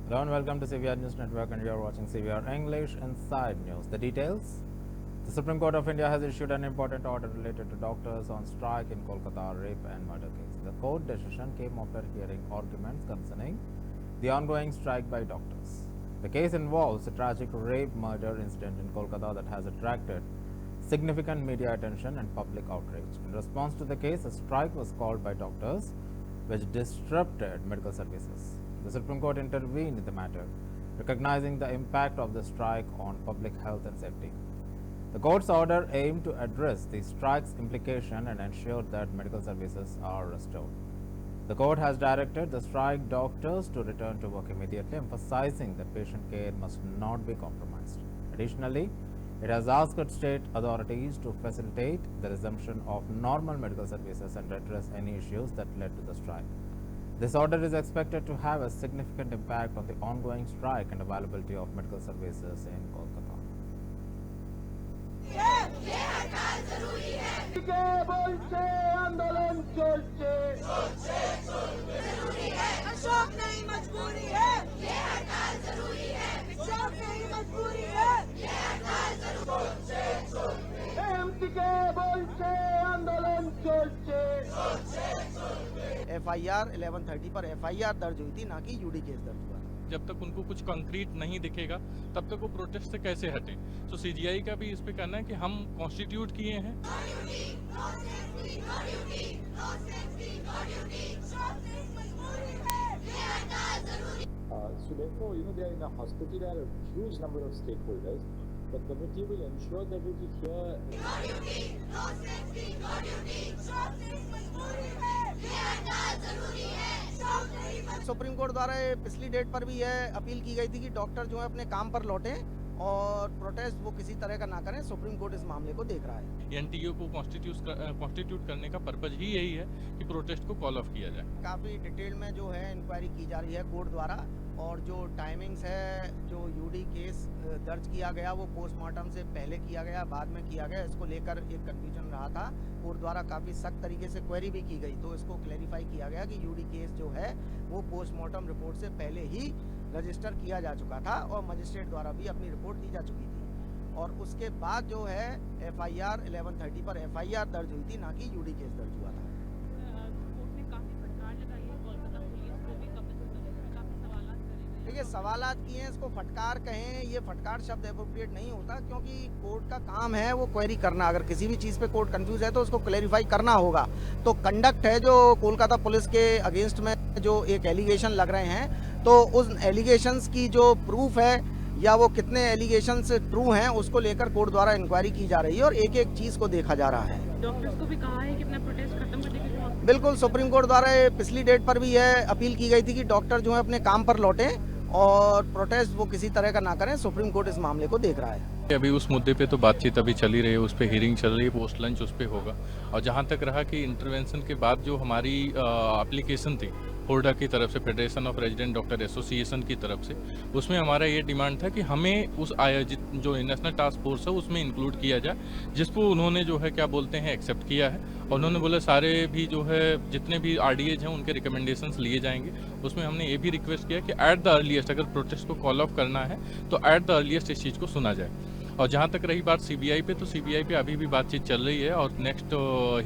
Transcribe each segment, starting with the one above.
Hello and welcome to CVR News Network, and you are watching CVR English Inside News. The details: the Supreme Court of India has issued an important order related to doctors on strike in Kolkata rape and murder case. The court decision came after hearing arguments concerning the ongoing strike by doctors. The case involves a tragic rape murder incident in Kolkata that has attracted significant media attention and public outrage. In response to the case, a strike was called by doctors, which disrupted medical services. The Supreme Court intervened in the matter, recognizing the impact of the strike on public health and safety. The court's order aimed to address the strike's implication and ensure that medical services are restored. The court has directed the strike doctors to return to work immediately, emphasizing that patient care must not be compromised. Additionally, it has asked state authorities to facilitate the resumption of normal medical services and address any issues that led to the strike. This order is expected to have a significant impact on the ongoing strike and availability of medical services in Kolkata. आंदोलन चलছে अशोक नहीं मजबूरी है ये हड़ताल जरूरी है अशोक नहीं मजबूरी है ये हड़ताल जरूरी है एमसी के बोलছে आंदोलन चलছে एफआईआर 1130 पर एफआईआर दर्ज हुई थी, ना कि यूडी केस दर्ज हुआ। जब तक उनको कुछ कंक्रीट नहीं दिखेगा तब तक वो प्रोटेस्ट से कैसे हटें। तो सीजीआई का भी इस पे कहना है कि हम कॉन्स्टिट्यूट किए हैं। So therefore, they are in a hospital, there are a huge number of stakeholders. The committee will ensure that we hear. Supreme court द्वारा पिछली डेट पर भी यह अपील की गई थी कि डॉक्टर जो है अपने काम पर लौटें और प्रोटेस्ट वो किसी तरह का ना करें। सुप्रीम कोर्ट इस मामले को देख रहा है। एनटीओ को कॉन्स्टिट्यूट करने का पर्पज ही यही है कि प्रोटेस्ट को कॉल ऑफ किया जाए। काफ़ी डिटेल में जो है इंक्वायरी की जा रही है कोर्ट द्वारा, और जो टाइमिंग्स है, जो यूडी केस दर्ज किया गया वो पोस्टमार्टम से पहले किया गया, बाद में किया गया, इसको लेकर एक कन्फ्यूजन रहा था। कोर्ट द्वारा काफ़ी सख्त तरीके से क्वेरी भी की गई, तो इसको क्लैरिफाई किया गया कि यूडी केस जो है वो पोस्टमार्टम रिपोर्ट से पहले ही रजिस्टर किया जा चुका था और मजिस्ट्रेट द्वारा भी अपनी रिपोर्ट दी जा चुकी थी। और उसके बाद जो है एफआईआर 1130 पर एफआईआर दर्ज हुई थी, ना कि यूडी केस दर्ज हुआ था। देखिए, सवालात किए हैं, इसको फटकार कहें, ये फटकार शब्द एप्रोप्रिएट नहीं होता, क्योंकि कोर्ट का काम है वो क्वेरी करना। अगर किसी भी चीज़ पे कोर्ट कंफ्यूज है तो उसको क्लैरिफाई करना होगा। तो कंडक्ट है जो कोलकाता पुलिस के अगेंस्ट में जो एक एलिगेशन लग रहे हैं, तो उस एलिगेशंस की जो प्रूफ है या वो कितने एलिगेशंस ट्रू हैं, उसको लेकर कोर्ट द्वारा इंक्वायरी की जा रही है और एक एक चीज़ को देखा जा रहा है। डॉक्टर्स को भी कहा है कि अपना प्रोटेस्ट खत्म कर दें। बिल्कुल, सुप्रीम कोर्ट द्वारा पिछली डेट पर भी यह अपील की गई थी कि डॉक्टर जो है अपने काम पर लौटें और प्रोटेस्ट वो किसी तरह का ना करें। सुप्रीम कोर्ट इस मामले को देख रहा है। अभी उस मुद्दे पे तो बातचीत अभी चली रही है, उस पे हियरिंग चल रही है, पोस्ट लंच उस पे होगा। और जहाँ तक रहा कि इंटरवेंशन के बाद जो हमारी एप्लीकेशन थी होर्डा की तरफ से, federation of resident doctor association की तरफ से, उसमें हमारा ये डिमांड था कि हमें उस आयोजित जो नेशनल टास्क फोर्स है उसमें इंक्लूड किया जाए, जिसको उन्होंने जो है क्या बोलते हैं एक्सेप्ट किया है। और उन्होंने बोला सारे भी जो है जितने भी आरडीएज हैं उनके रिकमेंडेशंस लिए जाएंगे। उसमें हमने ये भी रिक्वेस्ट किया कि एट द अर्लीस्ट अगर प्रोटेस्ट को कॉल ऑफ करना है तो एट द अर्लीस्ट इस चीज़ को सुना जाए। और जहाँ तक रही बात सीबीआई पे, तो सीबीआई पे अभी भी बातचीत चल रही है और नेक्स्ट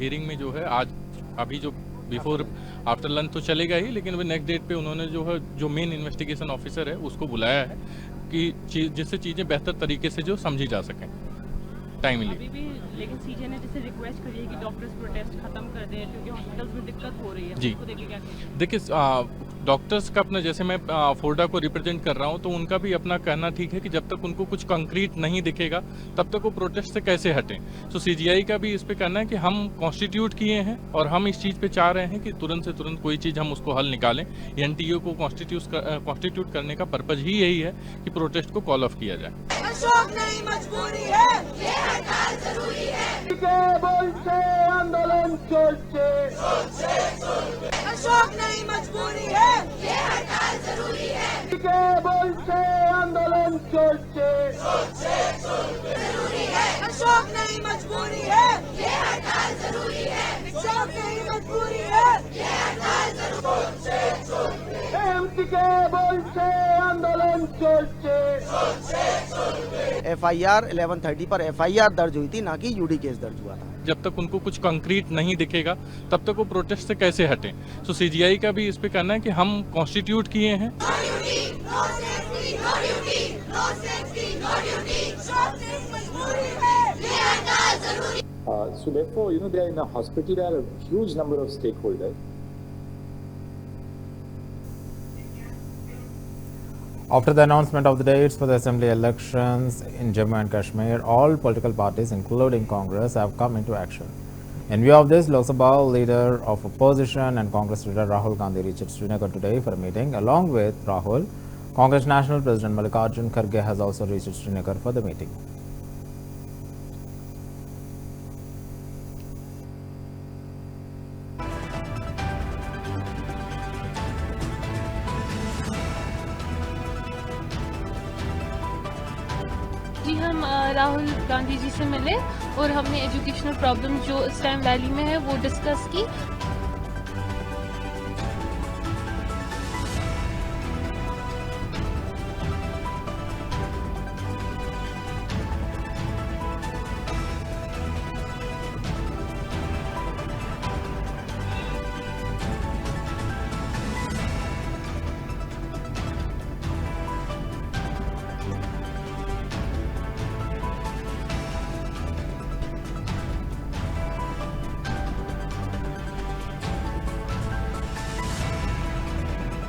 हियरिंग में जो है आज अभी जो बिफोर आफ्टर लंच तो चलेगा ही, लेकिन वो नेक्स्ट डेट पे उन्होंने जो है जो मेन इन्वेस्टिगेशन ऑफिसर है उसको बुलाया है कि जिससे चीज़ें बेहतर तरीके से जो समझी जा सकें टाइमली। अभी भी लेकिन सीजे ने जैसे रिक्वेस्ट करी है कि डॉक्टर्स प्रोटेस्ट खत्म कर दें क्योंकि हॉस्पिटल्स में दिक्कत हो रही है। जी, उसको देखिए क्या कहेंगे? देखिए डॉक्टर्स का अपना, जैसे मैं फोर्डा को रिप्रेजेंट कर रहा हूँ, तो उनका भी अपना कहना ठीक है कि जब तक उनको कुछ कंक्रीट नहीं दिखेगा तब तक वो प्रोटेस्ट से कैसे हटें। तो सीजीआई का भी इस पे कहना है कि हम कॉन्स्टिट्यूट किए हैं और हम इस चीज़ पे चाह रहे हैं कि तुरंत से तुरंत कोई चीज़ हम उसको हल निकालें। एनटीओ को कॉन्स्टिट्यूट करने का पर्पज ही यही है कि प्रोटेस्ट को कॉल ऑफ किया जाए। अशोक नहीं मजबूरी है ये हड़ताल जरूरी है बोलছে आंदोलन चलছে अशोक नहीं मजबूरी है ये हड़ताल जरूरी है बोलছে आंदोलन चलছে जरूरी है अशोक नहीं मजबूरी है ये हड़ताल जरूरी है अशोक नहीं मजबूरी है ये हड़ताल जरूरी है एमसी के बोलছে চলছে FIR 1130 पर FIR दर्ज हुई थी, ना कि UD केस दर्ज हुआ था। जब तक उनको कुछ कंक्रीट नहीं दिखेगा तब तक वो प्रोटेस्ट से कैसे हटें। सो CGI का भी इस पे कहना है कि हम कॉन्स्टिट्यूट किए हैं। So therefore, they are in a hospital, there are a huge number of stakeholders. After the announcement of the dates for the assembly elections in Jammu and Kashmir, all political parties, including Congress, have come into action. In view of this, Lok Sabha leader of opposition and Congress leader Rahul Gandhi reached Srinagar today for a meeting. Along with Rahul, Congress National President Mallikarjun Kharge has also reached Srinagar for the meeting. जी हम राहुल गांधी जी से मिले और हमने educational problem जो इस time valley में है वो डिस्कस की।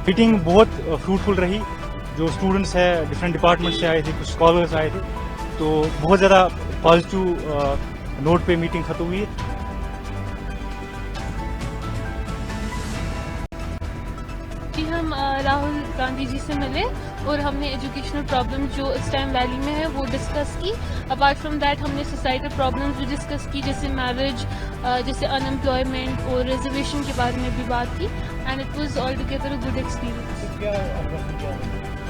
मीटिंग बहुत फ्रूटफुल रही। जो स्टूडेंट्स है डिफरेंट डिपार्टमेंट से आए थे, कुछ स्कॉलर्स आए थे, तो बहुत ज़्यादा पॉजिटिव नोट पे मीटिंग खत्म हुई। जी हम राहुल गांधी जी से मिले और हमने एजुकेशनल प्रॉब्लम जो इस टाइम वैली में है वो डिस्कस की। अपार्ट फ्रॉम दैट हमने सोसाइटल प्रॉब्लम्स भी डिस्कस की, जैसे मैरिज, जैसे अनएम्प्लॉयमेंट और रिजर्वेशन के बारे में भी बात की। And it was all together a good experience.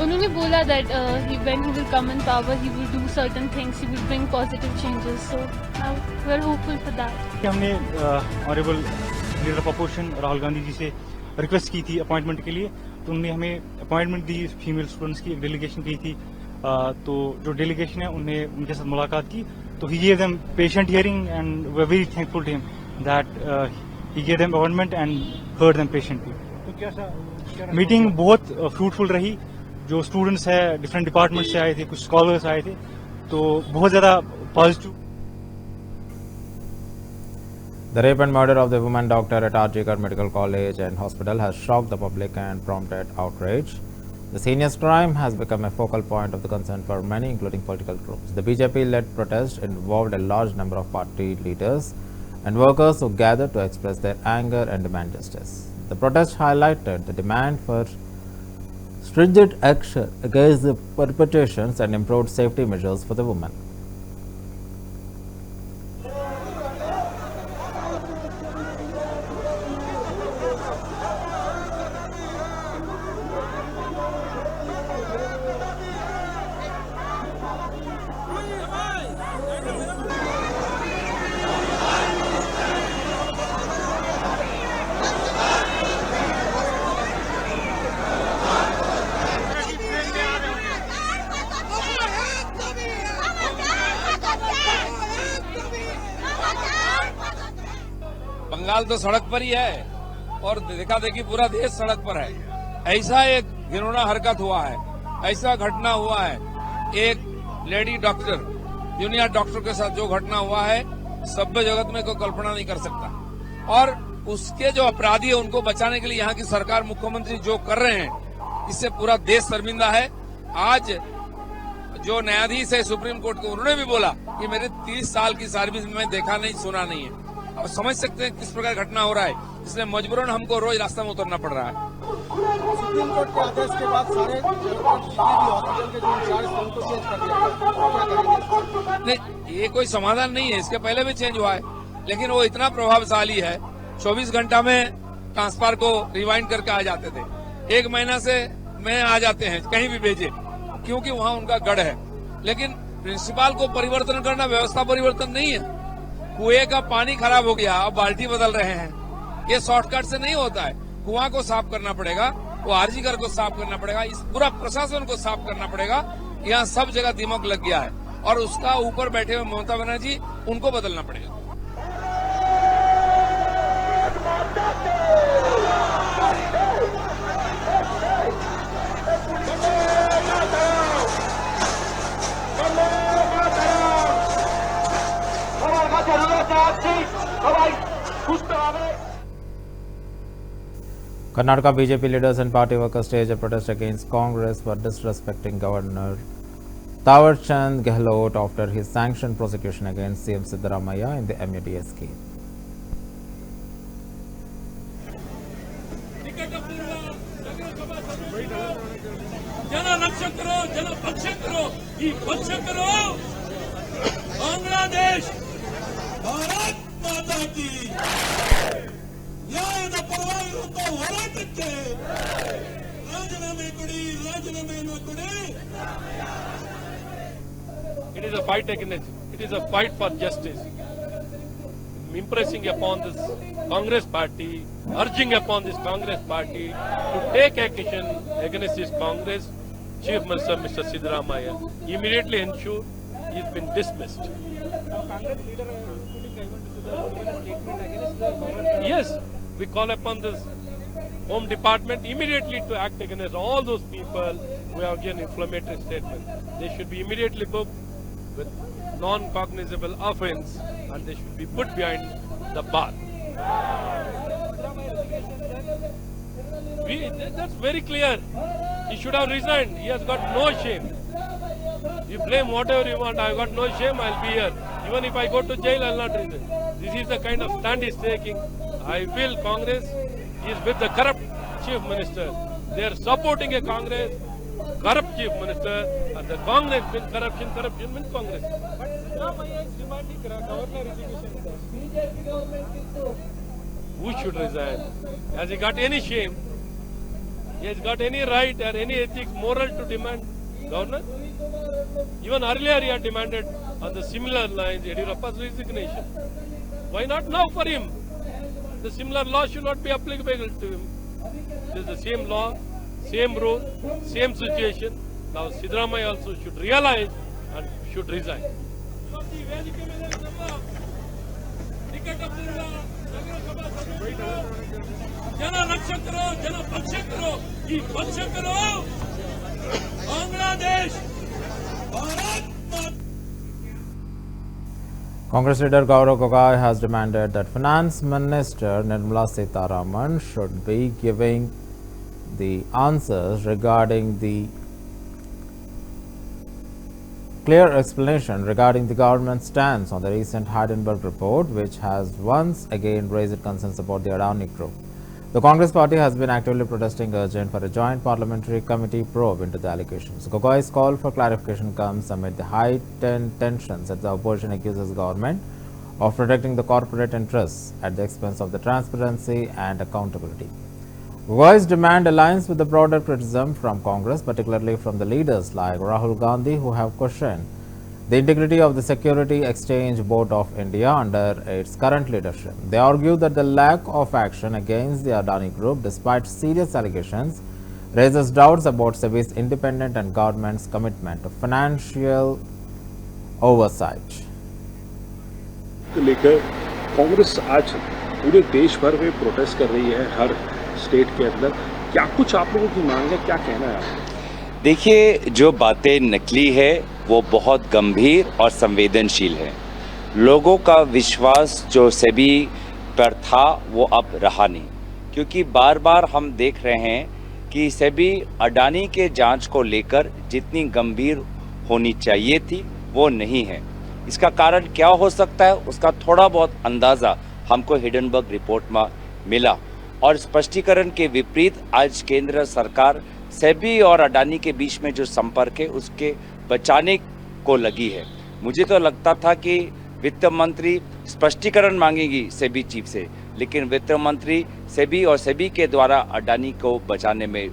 उन्होंने बोला that when he will come in power he will do certain things, he will bring positive changes, so we are hopeful for that. हमने honourable leader of opposition Rahul Gandhi ji से request की थी appointment के लिए, तो उन्होंने हमें अपॉइंटमेंट दी। फीमेल स्टूडेंट्स की एक डेलीगेशन की थी, तो जो डेलीगेशन है उनने उनके साथ मुलाकात की, तो he gave them patient hearing and we are very thankful to him that he gave them appointment and heard them patiently. तो क्या मीटिंग बहुत फ्रूटफुल रही। जो स्टूडेंट्स है डिफरेंट डिपार्टमेंट से आए थे, कुछ स्कॉलर्स आए थे, तो बहुत ज़्यादा positive. The rape and murder of the woman doctor at Arjikar Medical College and Hospital has shocked the public and prompted outrage. The heinous crime has become a focal point of the concern for many, including political groups. The BJP-led protest involved a large number of party leaders and workers who gathered to express their anger and demand justice. The protest highlighted the demand for stringent action against the perpetrations and improved safety measures for the women. Bengal तो सड़क पर ही है और देखा देखी पूरा देश सड़क पर है। ऐसा एक घिनौना हरकत हुआ है, ऐसा घटना हुआ है, एक लेडी डॉक्टर, जूनियर डॉक्टर के साथ जो घटना हुआ है, सभ्य जगत में कोई कल्पना नहीं कर सकता। और उसके जो अपराधी है उनको बचाने के लिए यहाँ की सरकार, मुख्यमंत्री जो कर रहे हैं, इससे पूरा देश शर्मिंदा है। आज जो न्यायाधीश है सुप्रीम कोर्ट के, उन्होंने भी बोला कि मेरे 30 साल की सर्विस में देखा नहीं, सुना नहीं है। अब समझ सकते हैं किस प्रकार घटना हो रहा है, इसलिए मजबूरन हमको रोज रास्ता में उतरना पड़ रहा है। सुप्रीम कोर्ट के आदेश के बाद सारे हॉस्पिटल के जो इंचार्ज थे उनको चेंज कर दिया गया। नहीं, ये कोई समाधान नहीं है, इसके पहले भी चेंज हुआ है, लेकिन वो इतना प्रभावशाली है, 24 घंटा में ट्रांसफर को रिवाइंड करके आ जाते थे, 1 महीना से में आ जाते हैं, कहीं भी भेजे, क्योंकि वहाँ उनका गढ़ है। लेकिन प्रिंसिपल को परिवर्तन करना व्यवस्था परिवर्तन नहीं है। कुएं का पानी खराब हो गया, अब बाल्टी बदल रहे हैं, ये शॉर्टकट से नहीं होता है। कुआं को साफ करना पड़ेगा, वो आरजीकर को साफ करना पड़ेगा, इस पूरा प्रशासन को साफ करना पड़ेगा। यहाँ सब जगह दिमाग लग गया है और उसका ऊपर बैठे हुए ममता बनर्जी, उनको बदलना पड़ेगा। Karnataka BJP leaders and party workers staged a protest against Congress for disrespecting Governor Tawarchand Gehlot after his sanctioned prosecution against CM Siddaramaiah in the MUDS case. जन रक्षक करो, जन भक्षक करो, ಈ ಭಕ್ಷಕ करो, बांग्लादेश, भारत माता की ನ್ಯಾಯದ ಪರವಾಗಿರುವಂತ ಹೋರಾಟಕ್ಕೆ ರಾಜೀನಾಮೆ ಕೊಡಿ, ರಾಜೀನಾಮೆಯನ್ನು ಕೊಡಿ. It is a fight against, it is a fight for justice. Impressing upon this Congress party, urging upon this Congress party to take action against this Congress Chief Minister Mr. Siddaramaiah. Immediately ensure he has been dismissed. Yes, we call upon this Home Department immediately to act against all those people who have given inflammatory statements. They should be immediately booked with non-cognizable offence and they should be put behind the bar. That's very clear. He should have resigned. He has got no shame. You blame whatever you want. I've got no shame. I'll be here. Even if I go to jail, I'll not resign. This is the kind of stand he's taking. I feel Congress is with the corrupt Chief Minister. They are supporting a Congress corrupt Chief Minister, and the Congress means corruption, corruption means Congress. But Siddaramaiah is demanding governor resignation. Who should resign? Has he got any shame? He has got any right or any ethics, moral to demand governor? Even earlier he had demanded on the similar lines Yediyurappa's resignation. Why not now for him? The similar law should not be applicable to him. It is the same law, same rule, same situation. Now Siddaramaiah also should realize and should resign. जन रक्षक करो, जन भक्षक करो, ಈ ಭಕ್ಷಕ करो, बांग्लादेश, भारत माता. Congress leader Gaurav Gogai has demanded that Finance Minister Nirmala Sitharaman should be giving the answers regarding the clear explanation regarding the government's stance on the recent Hindenburg report, which has once again raised concerns about the Adani Group. The Congress party has been actively protesting, urging for a joint parliamentary committee probe into the allegations. Gogai's call for clarification comes amid the heightened tensions as the opposition accuses the government of protecting the corporate interests at the expense of the transparency and accountability. Gogai's demand aligns with the broader criticism from Congress, particularly from the leaders like Rahul Gandhi, who have questioned the integrity of the Security Exchange Board of India under its current leadership. They argue that the lack of action against the Adani Group, despite serious allegations, raises doubts about SEBI's independent and government's commitment to financial oversight. को लेकर कांग्रेस आज पूरे देश भर में protest कर रही है, हर स्टेट के अंदर। क्या कुछ आप लोगों की मांग है, क्या कहना है आपको? देखिए, जो बातें नकली है वो बहुत गंभीर और संवेदनशील है। लोगों का विश्वास जो सेबी पर था वो अब रहा नहीं, क्योंकि बार बार हम देख रहे हैं कि सेबी अडानी के जांच को लेकर जितनी गंभीर होनी चाहिए थी वो नहीं है। इसका कारण क्या हो सकता है, उसका थोड़ा बहुत अंदाज़ा हमको हिडनबर्ग रिपोर्ट में मिला और स्पष्टीकरण के विपरीत आज केंद्र सरकार सेबी और अडानी के बीच में जो संपर्क है उसके बचाने को लगी है। मुझे तो लगता था कि वित्त मंत्री स्पष्टीकरण मांगेगी सेबी चीफ से, लेकिन वित्त मंत्री सेबी और सेबी के द्वारा अडानी को बचाने में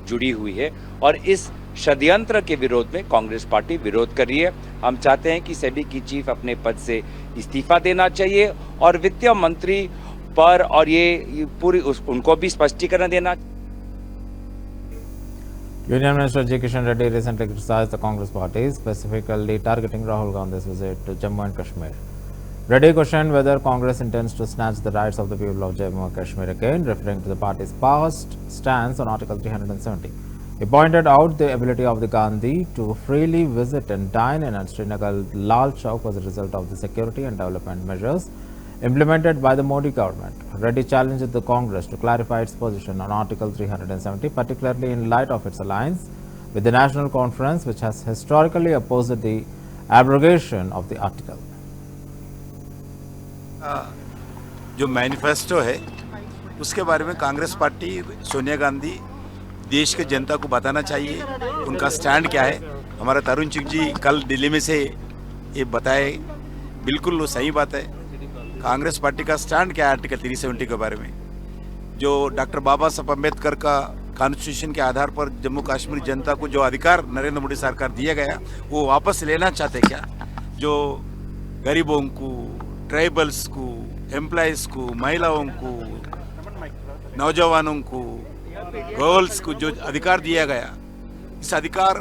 जुड़ी हुई है और इस षड्यंत्र के विरोध में कांग्रेस पार्टी विरोध कर रही है। हम चाहते हैं कि सेबी की चीफ अपने पद से इस्तीफा देना चाहिए और वित्त मंत्री पर और ये पूरी उनको भी स्पष्टीकरण देना। Union Minister G. Kishan Reddy recently criticized the Congress party, specifically targeting Rahul Gandhi's visit to Jammu and Kashmir. Reddy questioned whether Congress intends to snatch the rights of the people of Jammu and Kashmir again, referring to the party's past stance on Article 370. He pointed out the ability of the Gandhi to freely visit and dine in Srinagar Lal Chowk was a result of the security and development measures implemented by the Modi government. Reddy challenged the Congress to clarify its position on Article 370, particularly in light of its alliance with the National Conference, which has historically opposed the abrogation of the article. जो manifesto है उसके बारे में Congress party Sonia Gandhi देश के जनता को बताना चाहिए उनका स्टैंड क्या है। हमारा तरुण चुग जी कल दिल्ली में से ये बताए, बिल्कुल वो सही बात है। कांग्रेस पार्टी का स्टैंड क्या है आर्टिकल 370 के बारे में, जो डॉक्टर बाबा साहब अम्बेडकर का कॉन्स्टिट्यूशन के आधार पर जम्मू कश्मीर जनता को जो अधिकार नरेंद्र मोदी सरकार दिया गया वो वापस लेना चाहते क्या? जो गरीबों को, ट्राइबल्स को, एम्प्लॉयज़ को, महिलाओं को, नौजवानों को, गर्ल्स को जो अधिकार दिया गया, इस अधिकार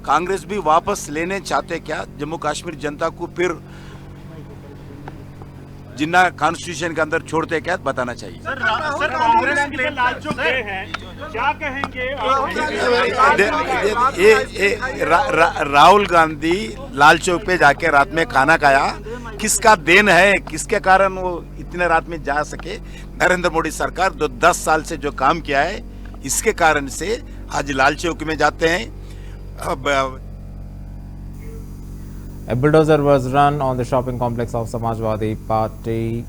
कांग्रेस भी वापस लेने चाहते क्या? जम्मू कश्मीर जनता को फिर जिन्ना कॉन्स्टिट्यूशन के अंदर छोड़ते क्या बताना चाहिए। सर कांग्रेस के लिए लाल चौक गए हैं, क्या कहेंगे? राहुल गांधी लाल चौक पे जाके रात में खाना खाया, किसका देन है? किसके कारण वो इतने रात में जा सके? नरेंद्र मोदी सरकार जो 10 साल से जो काम किया है इसके कारण से आज लाल चौक में जाते हैं। अब A bulldozer was run on the shopping complex of Samajwadi Party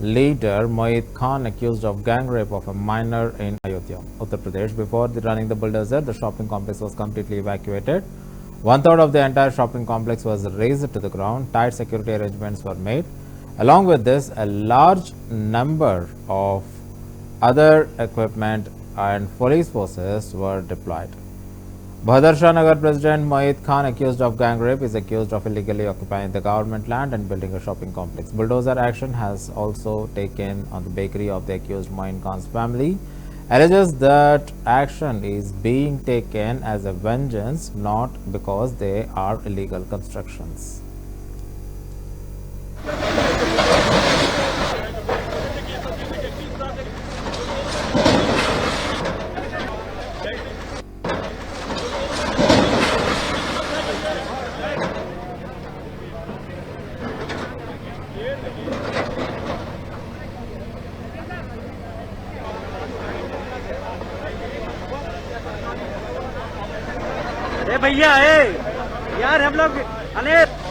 leader Moeed Khan, accused of gang rape of a minor in Ayodhya, Uttar Pradesh. Before running the bulldozer, the shopping complex was completely evacuated. 1/3 of the entire shopping complex was razed to the ground. Tight security arrangements were made. Along with this, a large number of other equipment and police forces were deployed. Bhadar Shah Nagar President Moeed Khan, accused of gang rape, is accused of illegally occupying the government land and building a shopping complex. Bulldozer action has also taken on the bakery of the accused Moeed Khan's family. Alleges that action is being taken as a vengeance, not because they are illegal constructions. अरे भैया यार हम लोग अनेक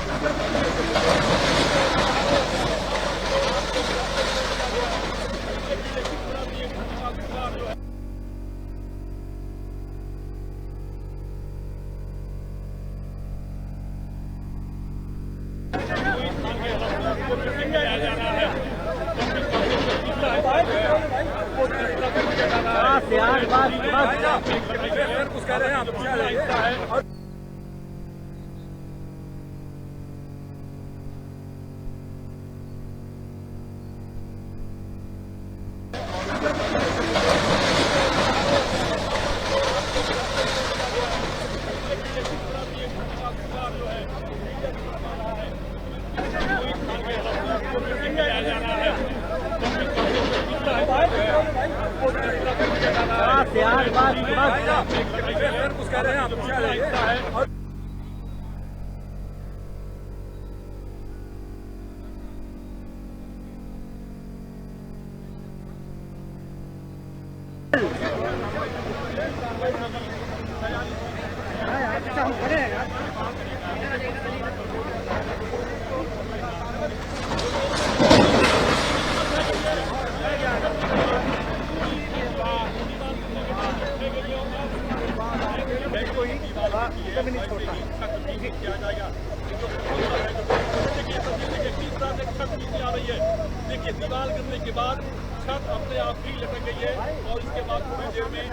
देखिए दीवार गिरने के बाद छत अपने आप ही लटक गई है और इसके बाद थोड़ी देर में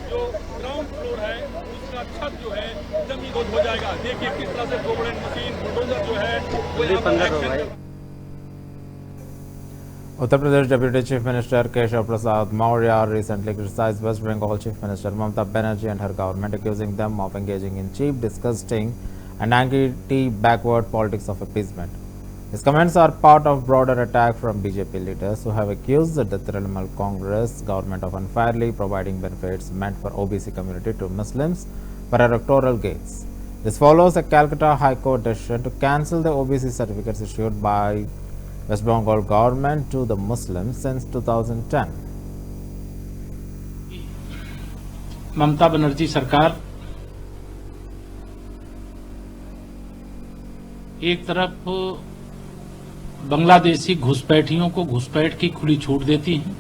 जो ग्राउंड फ्लोर है उसका छत जो है जमीन हो जाएगा। देखिए किस तरह से गोबड़े मशीन बुलडोजर जो है वो Uttar Pradesh Deputy Chief Minister Keshav Prasad Maurya recently criticized West Bengal Chief Minister Mamata Banerjee and her government, accusing them of engaging in cheap, disgusting and anti-backward politics of appeasement. His comments are part of broader attack from BJP leaders who have accused the Trinamool Congress government of unfairly providing benefits meant for OBC community to Muslims for electoral gains. This follows a Calcutta High Court decision to cancel the OBC certificates issued by West Bengal government to the Muslims since 2010. Mamata Banerjee सरकार एक तरफ बांग्लादेशी घुसपैठियों को घुसपैठ की खुली छूट देती है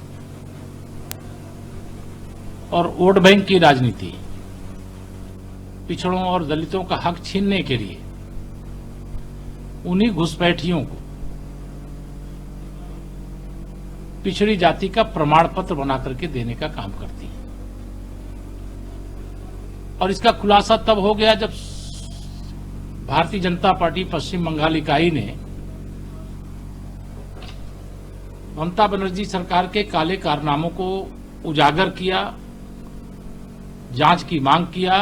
और वोट बैंक की राजनीति, पिछड़ों और दलितों का हक छीनने के लिए उन्हीं घुसपैठियों को पिछड़ी जाति का प्रमाण पत्र बना करके देने का काम करती है। और इसका खुलासा तब हो गया जब भारतीय जनता पार्टी पश्चिम बंगाल इकाई ने ममता बनर्जी सरकार के काले कारनामों को उजागर किया, जांच की मांग किया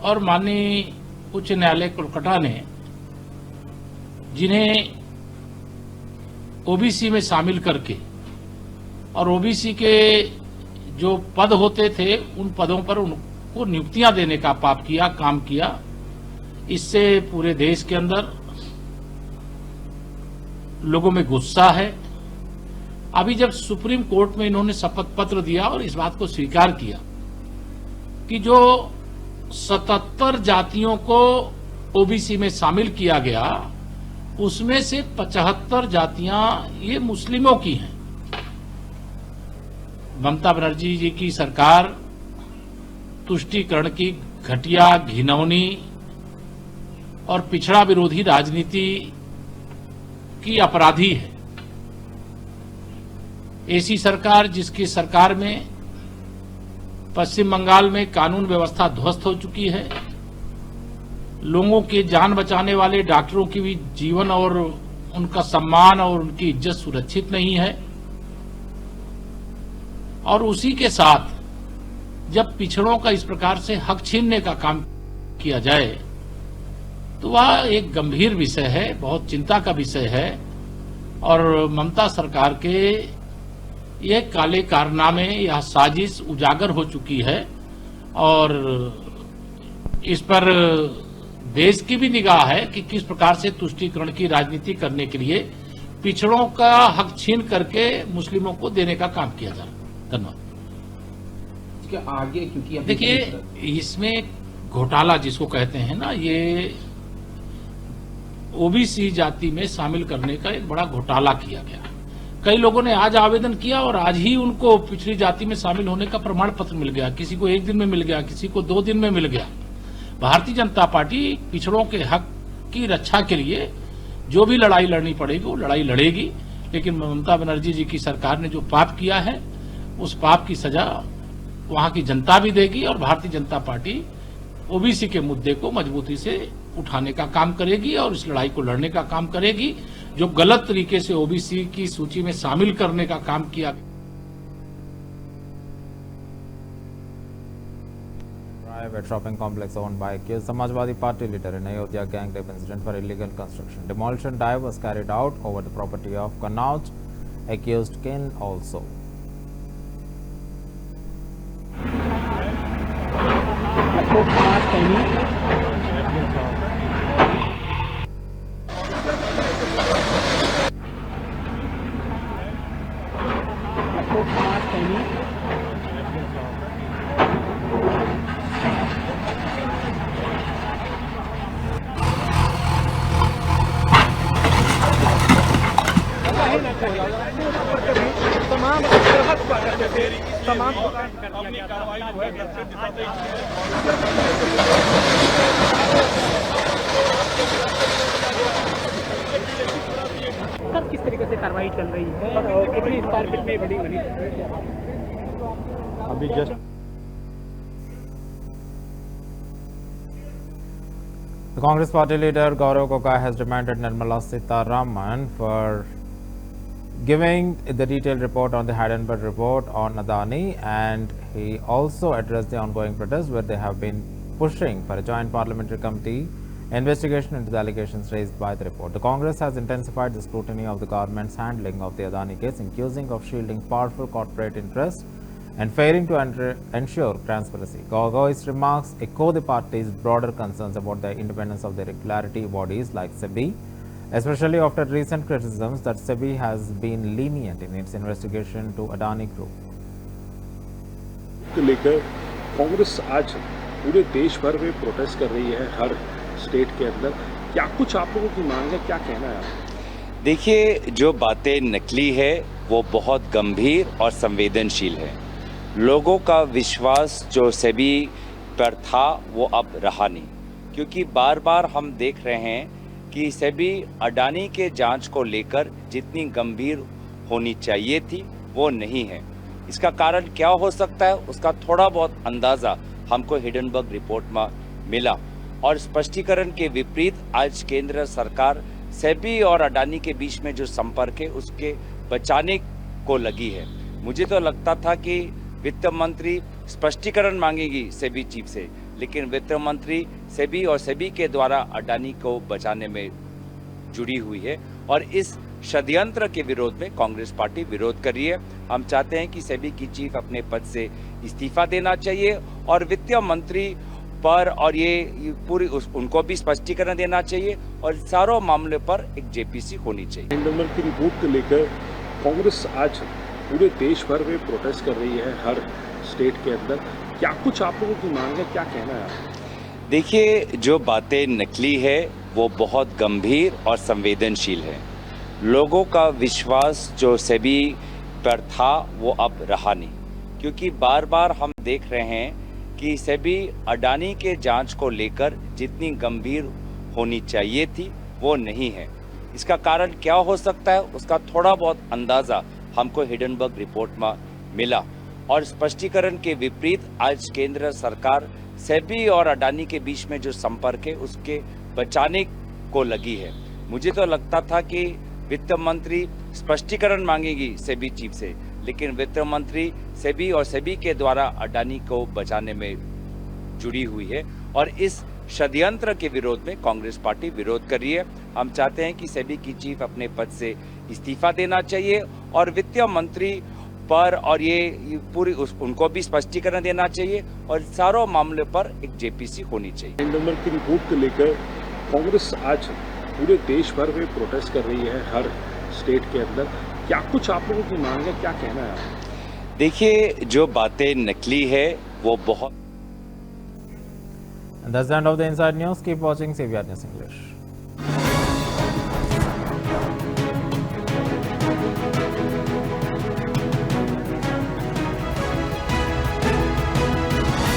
और माननीय उच्च न्यायालय कोलकाता ने जिन्हें ओबीसी में शामिल करके और ओबीसी के जो पद होते थे उन पदों पर उनको नियुक्तियां देने का पाप किया, काम किया। इससे पूरे देश के अंदर लोगों में गुस्सा है। अभी जब सुप्रीम कोर्ट में इन्होंने शपथ पत्र दिया और इस बात को स्वीकार किया कि जो 77 जातियों को ओबीसी में शामिल किया गया उसमें से 75 जातियां ये मुस्लिमों की हैं। ममता बनर्जी जी की सरकार तुष्टीकरण की घटिया, घिनौनी और पिछड़ा विरोधी राजनीति की अपराधी है। ऐसी सरकार जिसकी सरकार में पश्चिम बंगाल में कानून व्यवस्था ध्वस्त हो चुकी है, लोगों की जान बचाने वाले डॉक्टरों की भी जीवन और उनका सम्मान और उनकी इज्जत सुरक्षित नहीं है। और उसी के साथ जब पिछड़ों का इस प्रकार से हक छीनने का काम किया जाए तो वह एक गंभीर विषय है, बहुत चिंता का विषय है। और ममता सरकार के ये काले कारनामे, यह साजिश उजागर हो चुकी है और इस पर देश की भी निगाह है कि किस प्रकार से तुष्टीकरण की राजनीति करने के लिए पिछड़ों का हक छीन करके मुस्लिमों को देने का काम किया जा रहा है। धन्यवाद। आगे क्योंकि देखिए, इसमें घोटाला जिसको कहते हैं ना, ये ओबीसी जाति में शामिल करने का एक बड़ा घोटाला किया गया। कई लोगों ने आज आवेदन किया और आज ही उनको पिछड़ी जाति में शामिल होने का प्रमाण पत्र मिल गया। किसी को 1 दिन में मिल गया, किसी को 2 दिन में मिल गया। भारतीय जनता पार्टी पिछड़ों के हक की रक्षा के लिए जो भी लड़ाई लड़नी पड़ेगी वो लड़ाई लड़ेगी। लेकिन ममता बनर्जी जी की सरकार ने जो पाप किया है उस पाप की सजा वहां की जनता भी देगी और भारतीय जनता पार्टी ओबीसी के मुद्दे को मजबूती से उठाने का काम करेगी और इस लड़ाई को लड़ने का काम करेगी। जो गलत तरीके से ओबीसी की सूची में शामिल करने का काम किया। Private shopping complex owned by accused Samajwadi Party leader in Ayodhya gang rape incident for illegal construction. Demolition dive was carried out over the property of Kannauj accused kin also. तमाम sir किस तरीके से कार्रवाई चल रही है, कितनी square feet में बड़ी बनी अभी just The Congress party leader Gaurav Gogai has demanded Nirmala Sitharaman for giving the detailed report on the Heidenberg report on Adani, and he also addressed the ongoing protests where they have been pushing for a joint parliamentary committee investigation into the allegations raised by the report. The Congress has intensified the scrutiny of the government's handling of the Adani case, accusing of shielding powerful corporate interests and failing to ensure transparency. Gogoi's remarks echo the party's broader concerns about the independence of the regulatory bodies like SEBI, especially after recent criticisms that SEBI has been lenient in its investigation to Adani Group. को लेकर कांग्रेस आज पूरे देश भर में protest कर रही है, हर स्टेट के अंदर। क्या कुछ आप लोगों की मांग है, क्या कहना है? देखिए, जो बातें निकली है वो बहुत गंभीर और संवेदनशील है। लोगों का विश्वास जो सेबी पर था वो अब रहा नहीं, क्योंकि बार बार हम देख रहे हैं कि सेबी अडानी के जांच को लेकर जितनी गंभीर होनी चाहिए थी वो नहीं है। इसका कारण क्या हो सकता है, उसका थोड़ा बहुत अंदाज़ा हमको हिडनबर्ग रिपोर्ट में मिला, और स्पष्टीकरण के विपरीत आज केंद्र सरकार सेबी और अडानी के बीच में जो संपर्क है उसके बचाने को लगी है। मुझे तो लगता था कि वित्त मंत्री स्पष्टीकरण मांगेगी सेबी चीफ से, लेकिन वित्त मंत्री सेबी और सेबी के द्वारा अडानी को बचाने में जुड़ी हुई है, और इस षड्यंत्र के विरोध में कांग्रेस पार्टी विरोध कर रही है। हम चाहते हैं कि सेबी की चीफ अपने पद से इस्तीफा देना चाहिए और वित्त मंत्री पर और ये पूरी उनको भी स्पष्टीकरण देना चाहिए, और सारों मामले पर एक जेपीसी होनी चाहिए। हिडनबर्ग की रिपोर्ट को लेकर कांग्रेस आज पूरे देश भर में प्रोटेस्ट कर रही है, हर स्टेट के अंदर। क्या कुछ आप लोगों की मांग है, क्या कहना है? देखिए, जो बातें निकली है वो बहुत गंभीर और संवेदनशील है। लोगों का विश्वास जो सेबी पर था वो अब रहा नहीं, क्योंकि बार बार हम देख रहे हैं कि सेबी अडानी के जांच को लेकर जितनी गंभीर होनी चाहिए थी वो नहीं है। इसका कारण क्या हो सकता है, उसका थोड़ा बहुत अंदाज़ा हमको हिडनबर्ग रिपोर्ट में मिला, और स्पष्टीकरण के विपरीत आज केंद्र सरकार सेबी और अडानी के बीच में जो संपर्क है उसके बचाने को लगी है। मुझे तो लगता था कि वित्त मंत्री स्पष्टीकरण मांगेगी सेबी चीफ से, लेकिन वित्त मंत्री सेबी और सेबी के द्वारा अडानी को बचाने में जुड़ी हुई है, और इस षड्यंत्र के विरोध में कांग्रेस पार्टी विरोध कर रही है। हम चाहते हैं कि सेबी की चीफ अपने पद से इस्तीफा देना चाहिए, और वित्त मंत्री पर और ये पूरी उनको भी स्पष्टीकरण देना चाहिए, और सारों मामले पर एक जेपीसी होनी चाहिए। हिडनबर्ग की रिपोर्ट को लेकर कांग्रेस आज पूरे देश भर में प्रोटेस्ट कर रही है, हर स्टेट के अंदर। क्या कुछ आप लोगों की मांग है, क्या कहना है? देखिए, जो बातें निकली है वो बहुत And that's the end of the Inside News. Keep watching CBR News English.